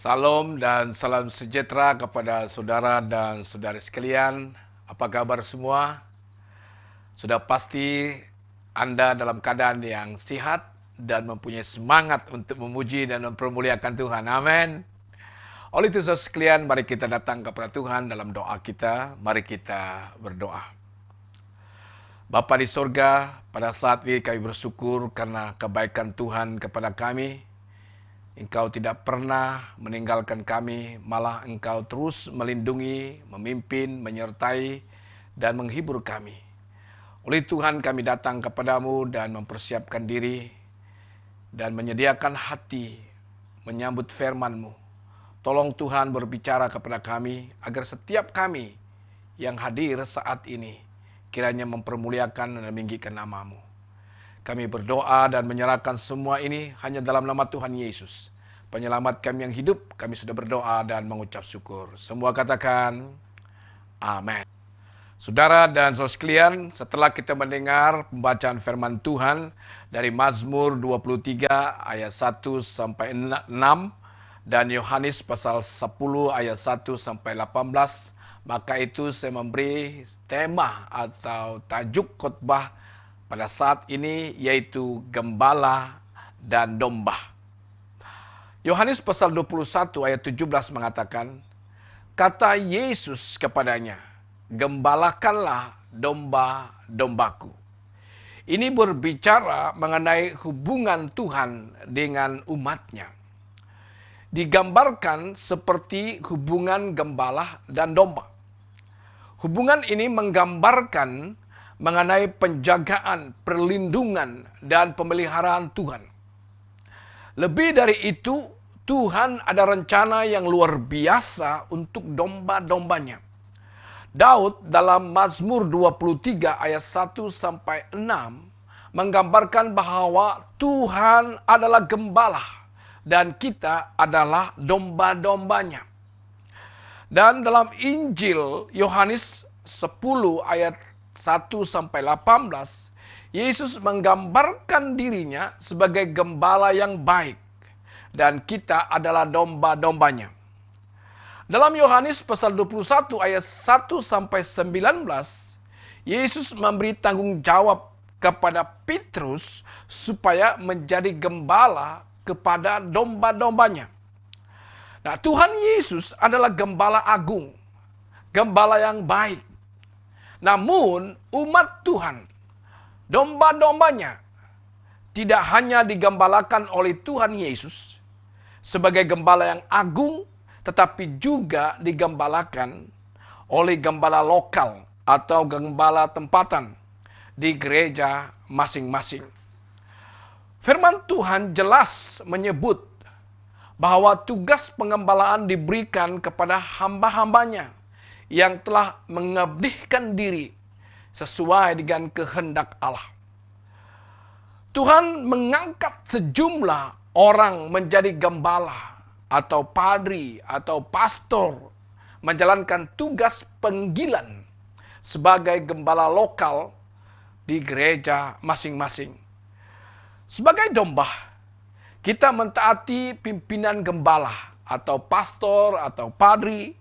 Salam dan salam sejahtera kepada saudara dan saudari sekalian. Apa kabar semua? Sudah pasti Anda dalam keadaan yang sehat dan mempunyai semangat untuk memuji dan mempermuliakan Tuhan. Amin. Oleh itu saudara sekalian, mari kita datang kepada Tuhan dalam doa kita. Mari kita berdoa. Bapa di sorga, pada saat ini kami bersyukur karena kebaikan Tuhan kepada kami. Engkau tidak pernah meninggalkan kami, malah Engkau terus melindungi, memimpin, menyertai, dan menghibur kami. Oleh Tuhan kami datang kepadamu dan mempersiapkan diri, dan menyediakan hati, menyambut firman-Mu. Tolong Tuhan berbicara kepada kami, agar setiap kami yang hadir saat ini, kiranya mempermuliakan dan meninggikan nama-Mu. Kami berdoa dan menyerahkan semua ini hanya dalam nama Tuhan Yesus, penyelamat kami yang hidup. Kami sudah berdoa dan mengucap syukur. Semua katakan, amin. Saudara dan saudara sekalian, setelah kita mendengar pembacaan firman Tuhan dari Mazmur 23 ayat 1 sampai 6 dan Yohanes pasal 10 ayat 1 sampai 18, maka itu saya memberi tema atau tajuk khotbah pada saat ini yaitu Gembala dan Domba. Yohanes pasal 21 ayat 17 mengatakan, kata Yesus kepadanya, gembalakanlah domba-dombaku. Ini berbicara mengenai hubungan Tuhan dengan umatnya. Digambarkan seperti hubungan gembala dan domba. Hubungan ini menggambarkan mengenai penjagaan, perlindungan, dan pemeliharaan Tuhan. Lebih dari itu, Tuhan ada rencana yang luar biasa untuk domba-dombanya. Daud dalam Mazmur 23 ayat 1 sampai 6 menggambarkan bahwa Tuhan adalah gembala dan kita adalah domba-dombanya. Dan dalam Injil Yohanes 10 ayat 1 sampai 18, Yesus menggambarkan dirinya sebagai gembala yang baik dan kita adalah domba-dombanya. Dalam Yohanes pasal 21 ayat 1 sampai 19, Yesus memberi tanggung jawab kepada Petrus supaya menjadi gembala kepada domba-dombanya. Nah, Tuhan Yesus adalah gembala agung, gembala yang baik. Namun umat Tuhan, domba-dombanya, tidak hanya digembalakan oleh Tuhan Yesus sebagai gembala yang agung, tetapi juga digembalakan oleh gembala lokal atau gembala tempatan di gereja masing-masing. Firman Tuhan jelas menyebut bahwa tugas pengembalaan diberikan kepada hamba-hambanya yang telah mengabdikan diri sesuai dengan kehendak Allah. Tuhan mengangkat sejumlah orang menjadi gembala atau padri atau pastor, menjalankan tugas panggilan sebagai gembala lokal di gereja masing-masing. Sebagai domba, kita mentaati pimpinan gembala atau pastor atau padri,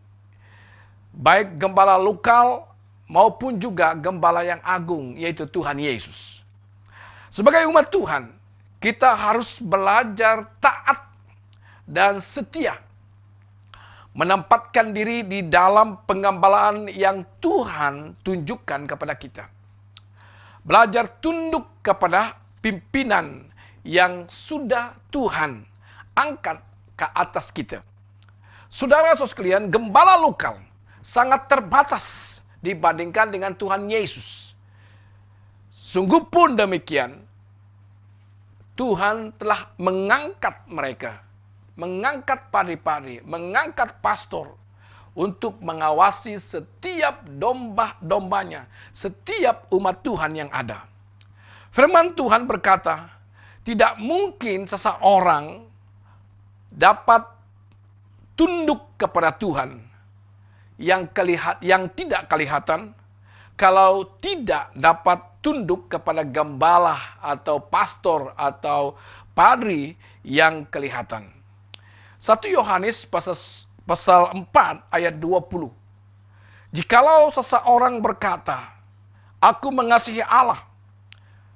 baik gembala lokal maupun juga gembala yang agung, yaitu Tuhan Yesus. Sebagai umat Tuhan, kita harus belajar taat dan setia, menempatkan diri di dalam penggembalaan yang Tuhan tunjukkan kepada kita. Belajar tunduk kepada pimpinan yang sudah Tuhan angkat ke atas kita. Saudara-saudara sekalian, gembala lokal sangat terbatas dibandingkan dengan Tuhan Yesus. Sungguh pun demikian, Tuhan telah mengangkat mereka, mengangkat padri-padri, mengangkat pastor untuk mengawasi setiap domba-dombanya, setiap umat Tuhan yang ada. Firman Tuhan berkata, tidak mungkin seseorang dapat tunduk kepada Tuhan yang tidak kelihatan kalau tidak dapat tunduk kepada gembala atau pastor atau padri yang kelihatan. 1 Yohanes pasal 4 ayat 20. Jikalau seseorang berkata, aku mengasihi Allah,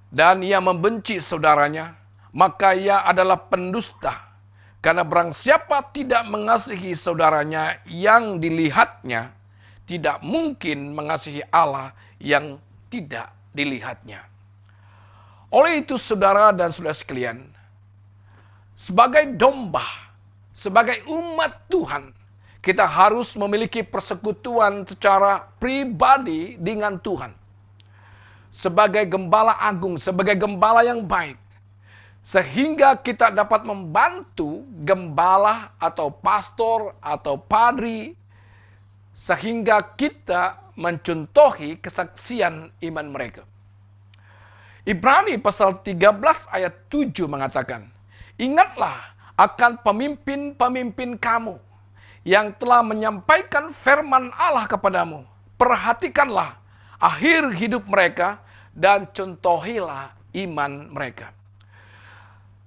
dan ia membenci saudaranya, maka ia adalah pendusta. Karena barang siapa tidak mengasihi saudaranya yang dilihatnya, tidak mungkin mengasihi Allah yang tidak dilihatnya. Oleh itu saudara dan saudara sekalian, sebagai domba, sebagai umat Tuhan, kita harus memiliki persekutuan secara pribadi dengan Tuhan. Sebagai gembala agung, sebagai gembala yang baik, sehingga kita dapat membantu gembala atau pastor atau padri, sehingga kita mencontohi kesaksian iman mereka. Ibrani pasal 13 ayat 7 mengatakan, ingatlah akan pemimpin-pemimpin kamu yang telah menyampaikan firman Allah kepadamu. Perhatikanlah akhir hidup mereka dan contohilah iman mereka.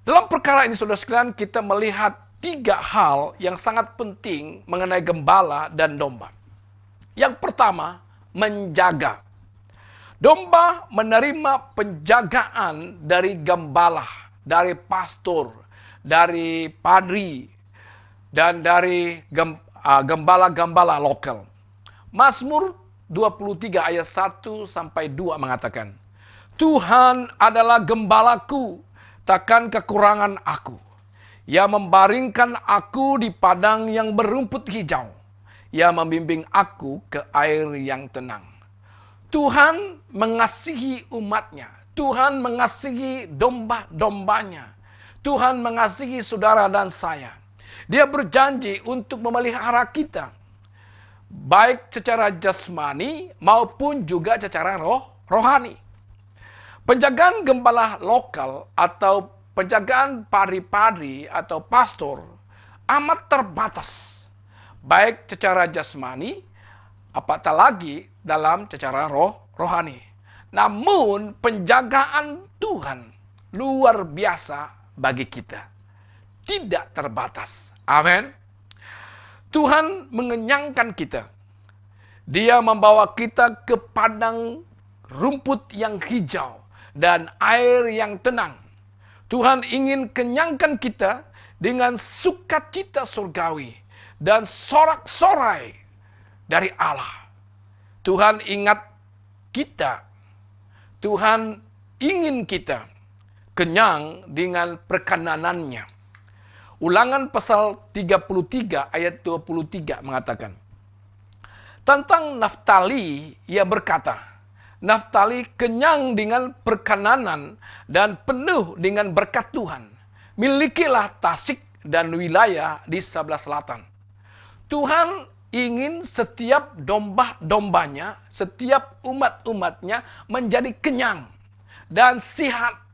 Dalam perkara ini saudara sekalian, kita melihat 3 hal yang sangat penting mengenai gembala dan domba. Yang pertama, menjaga. Domba menerima penjagaan dari gembala, dari pastor, dari padri, dan dari gembala-gembala lokal. Mazmur 23 ayat 1 sampai 2 mengatakan, Tuhan adalah gembalaku, takkan kekurangan aku. Ia membaringkan aku di padang yang berumput hijau. Ia membimbing aku ke air yang tenang. Tuhan mengasihi umatnya. Tuhan mengasihi domba-dombanya. Tuhan mengasihi saudara dan saya. Dia berjanji untuk memelihara kita, baik secara jasmani maupun juga secara rohani. Penjagaan gembala lokal atau penjagaan pari-pari atau pastor amat terbatas, baik secara jasmani, apatah lagi dalam secara rohani. Namun penjagaan Tuhan luar biasa bagi kita. Tidak terbatas. Amin. Tuhan mengenyangkan kita. Dia membawa kita ke padang rumput yang hijau dan air yang tenang. Tuhan ingin kenyangkan kita dengan sukacita surgawi dan sorak-sorai dari Allah. Tuhan ingat kita. Tuhan ingin kita kenyang dengan perkenanannya. Ulangan pasal 33 ayat 23 mengatakan, tentang Naftali ia berkata, Naftali kenyang dengan perkenanan dan penuh dengan berkat Tuhan. Milikilah tasik dan wilayah di sebelah selatan. Tuhan ingin setiap domba-dombanya, setiap umat-umatnya menjadi kenyang dan sehat.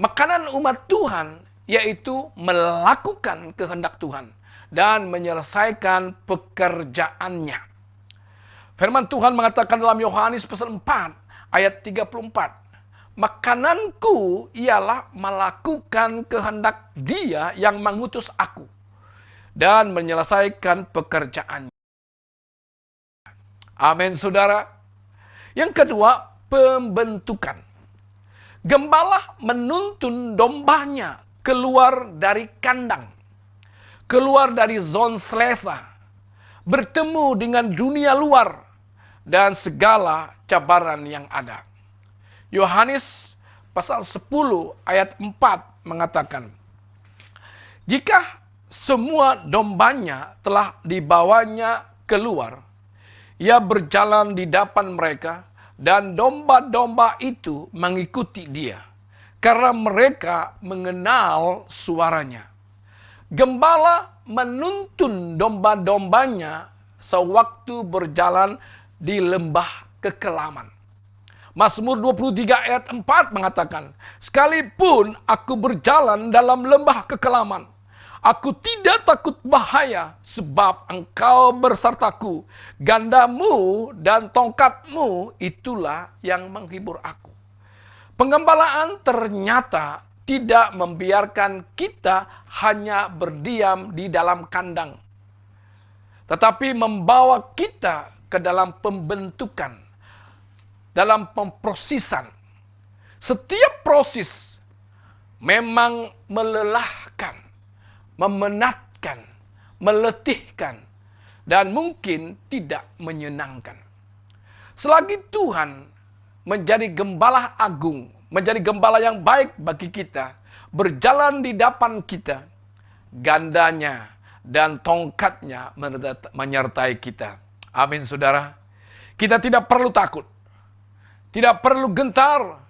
Makanan umat Tuhan yaitu melakukan kehendak Tuhan dan menyelesaikan pekerjaannya. Firman Tuhan mengatakan dalam Yohanes pasal 4 ayat 34, makananku ialah melakukan kehendak Dia yang mengutus aku dan menyelesaikan pekerjaannya. Amin, saudara. Yang kedua, pembentukan. Gembala menuntun dombanya keluar dari kandang, keluar dari zon selesa, bertemu dengan dunia luar dan segala cabaran yang ada. Yohanes pasal 10 ayat 4 mengatakan, jika semua dombanya telah dibawanya keluar, ia berjalan di depan mereka, dan domba-domba itu mengikuti dia, karena mereka mengenal suaranya. Gembala menuntun domba-dombanya sewaktu berjalan di lembah kekelaman. Mazmur 23 ayat 4 mengatakan, sekalipun aku berjalan dalam lembah kekelaman, aku tidak takut bahaya, sebab engkau bersertaku. Gandamu dan tongkatmu itulah yang menghibur aku. Penggembalaan ternyata tidak membiarkan kita hanya berdiam di dalam kandang, tetapi membawa kita ke dalam pembentukan, dalam pemprosisan. Setiap proses memang melelahkan, memenatkan, meletihkan, dan mungkin tidak menyenangkan. Selagi Tuhan menjadi gembala agung, menjadi gembala yang baik bagi kita, berjalan di depan kita, gandanya dan tongkatnya menyertai kita. Amin, saudara. Kita tidak perlu takut, tidak perlu gentar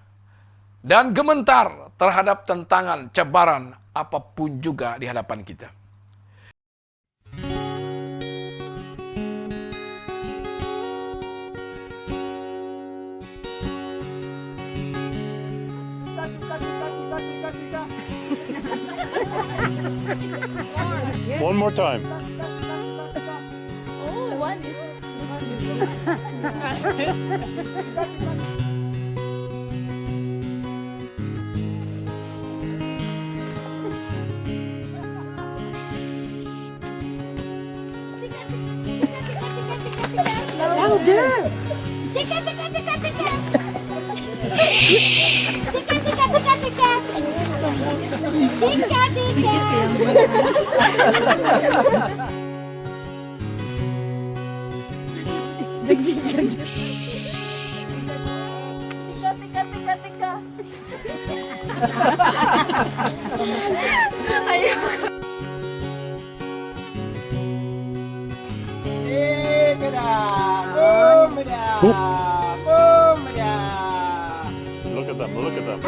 dan gementar terhadap tantangan, cabaran apapun juga di hadapan kita. One more time. Oh, one is. Louder! Tika, tika, tika, tika. Tika, tika, tika, tika. Tika, tika. Tika, tika, tika, tika. Look at them. Look at them.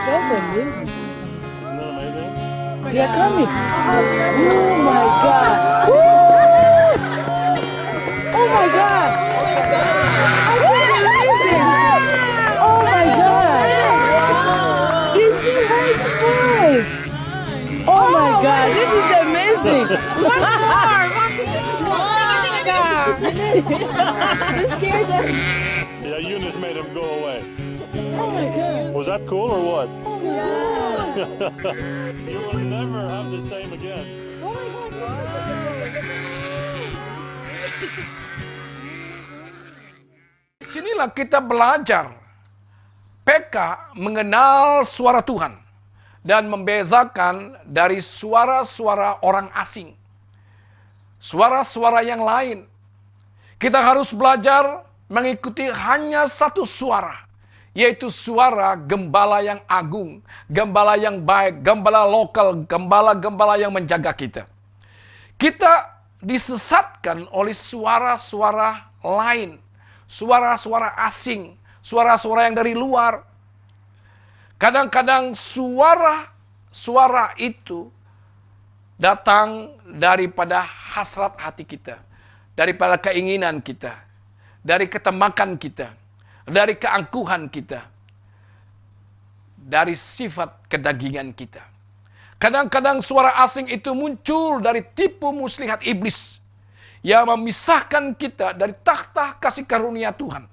That's amazing. Isn't that amazing? They are coming. Oh my God. Woo! Oh my God. I can't believe it. Oh my God. These two white boys. Oh my God. This is amazing. One more. You scared them. Yeah, Eunice made him go away. Oh my God. Was that cool or what? Oh my God. You will never have the same again. Oh my God. Disinilah kita belajar peka mengenal suara Tuhan dan membezakan dari suara-suara orang asing, suara-suara yang lain. Kita harus belajar mengikuti hanya satu suara, yaitu suara gembala yang agung, gembala yang baik, gembala lokal, gembala-gembala yang menjaga kita. Kita disesatkan oleh suara-suara lain, suara-suara asing, suara-suara yang dari luar. Kadang-kadang suara itu datang daripada hasrat hati kita, daripada keinginan kita, dari ketemakan kita, dari keangkuhan kita, dari sifat kedagingan kita. Kadang-kadang suara asing itu muncul dari tipu muslihat iblis yang memisahkan kita dari takhta kasih karunia Tuhan.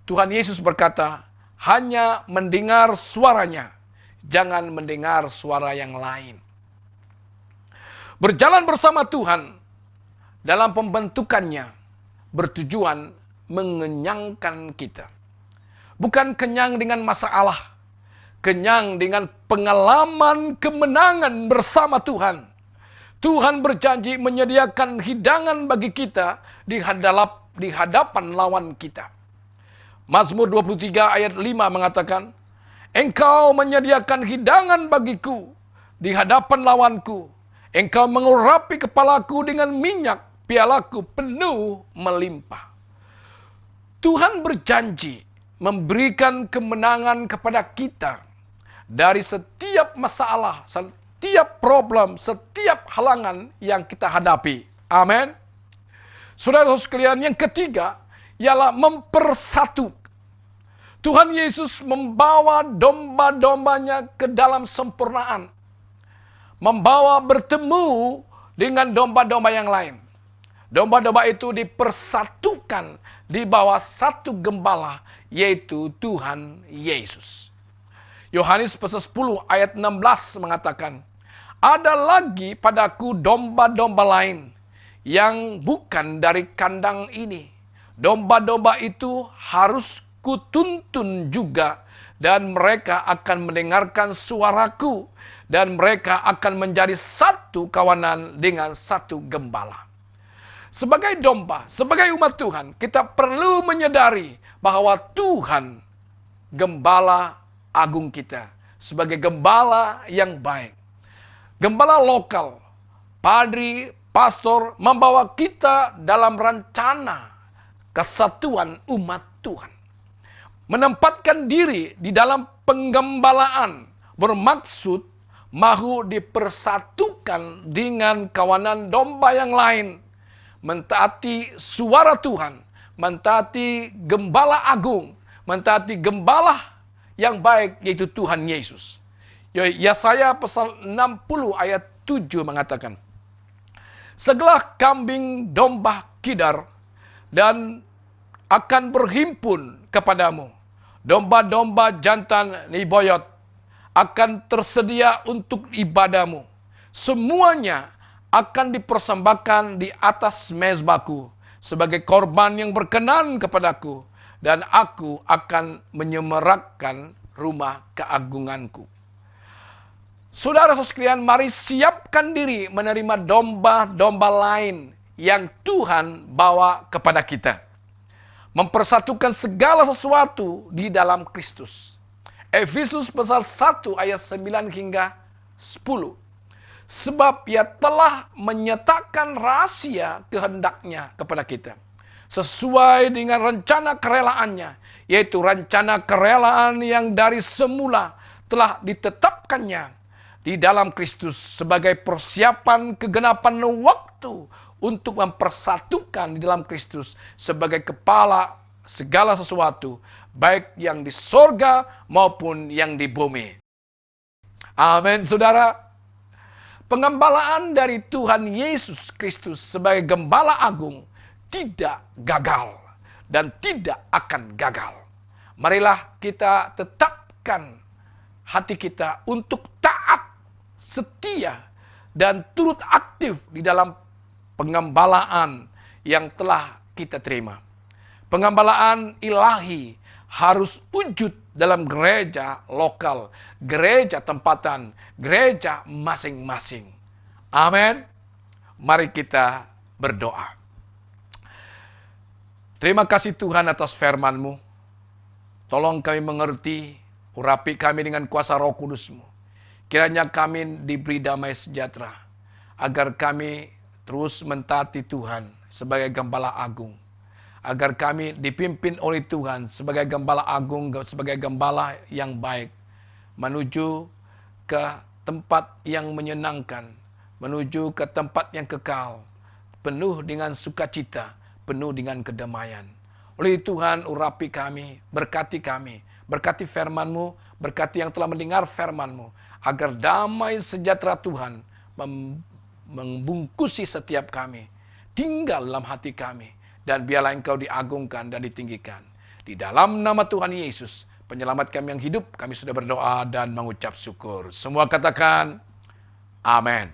Tuhan Yesus berkata, hanya mendengar suaranya, jangan mendengar suara yang lain. Berjalan bersama Tuhan dalam pembentukannya bertujuan mengenyangkan kita. Bukan kenyang dengan masalah, kenyang dengan pengalaman kemenangan bersama Tuhan. Tuhan berjanji menyediakan hidangan bagi kita di hadapan lawan kita. Mazmur 23 ayat 5 mengatakan, Engkau menyediakan hidangan bagiku di hadapan lawanku. Engkau mengurapi kepalaku dengan minyak, pialaku penuh melimpah. Tuhan berjanji memberikan kemenangan kepada kita dari setiap masalah, setiap problem, setiap halangan yang kita hadapi. Amin. Saudara sekalian, yang ketiga ialah mempersatu. Tuhan Yesus membawa domba-dombanya ke dalam sempurnaan. Membawa bertemu dengan domba-domba yang lain. Domba-domba itu dipersatukan di bawah satu gembala, yaitu Tuhan Yesus. Yohanes pasal 10 ayat 16 mengatakan, ada lagi padaku domba-domba lain yang bukan dari kandang ini. Domba-domba itu harus kutuntun juga, dan mereka akan mendengarkan suaraku, dan mereka akan menjadi satu kawanan dengan satu gembala. Sebagai domba, sebagai umat Tuhan, kita perlu menyadari bahwa Tuhan gembala agung kita, sebagai gembala yang baik. Gembala lokal, padri, pastor membawa kita dalam rencana kesatuan umat Tuhan. Menempatkan diri di dalam penggembalaan bermaksud mahu dipersatukan dengan kawanan domba yang lain, mentaati suara Tuhan, mentaati gembala agung, mentaati gembala yang baik, yaitu Tuhan Yesus. Yesaya pasal 60 ayat 7 mengatakan, segala kambing domba kidar dan akan berhimpun kepadamu. Domba-domba jantan niboyot akan tersedia untuk ibadamu. Semuanya akan dipersembahkan di atas mezbahku sebagai korban yang berkenan kepadaku, dan aku akan menyemarakkan rumah keagunganku. Saudara sekalian, mari siapkan diri menerima domba-domba lain yang Tuhan bawa kepada kita. Mempersatukan segala sesuatu di dalam Kristus. Efesus pasal 1 ayat 9 hingga 10. Sebab ia telah menyatakan rahasia kehendaknya kepada kita, sesuai dengan rencana kerelaannya, yaitu rencana kerelaan yang dari semula telah ditetapkannya di dalam Kristus sebagai persiapan kegenapan waktu untuk mempersatukan di dalam Kristus sebagai kepala segala sesuatu, baik yang di sorga maupun yang di bumi. Amin, saudara. Pengembalaan dari Tuhan Yesus Kristus sebagai gembala agung tidak gagal dan tidak akan gagal. Marilah kita tetapkan hati kita untuk taat, setia, dan turut aktif di dalam pengembalaan yang telah kita terima. Pengembalaan ilahi harus wujud dalam gereja lokal, gereja tempatan, gereja masing-masing. Amin. Mari kita berdoa. Terima kasih Tuhan atas firman-Mu. Tolong kami mengerti, urapi kami dengan kuasa Roh Kudus-Mu. Kiranya kami diberi damai sejahtera, agar kami terus mentaati Tuhan sebagai gembala agung. Agar kami dipimpin oleh Tuhan sebagai gembala agung, sebagai gembala yang baik, menuju ke tempat yang menyenangkan, menuju ke tempat yang kekal, penuh dengan sukacita, penuh dengan kedamaian. Oleh Tuhan, urapi kami, berkati firman-Mu, berkati yang telah mendengar firman-Mu, agar damai sejahtera Tuhan membungkusi setiap kami, tinggal dalam hati kami. Dan biarlah Engkau diagungkan dan ditinggikan. Di dalam nama Tuhan Yesus, penyelamat kami yang hidup, kami sudah berdoa dan mengucap syukur. Semua katakan, amin.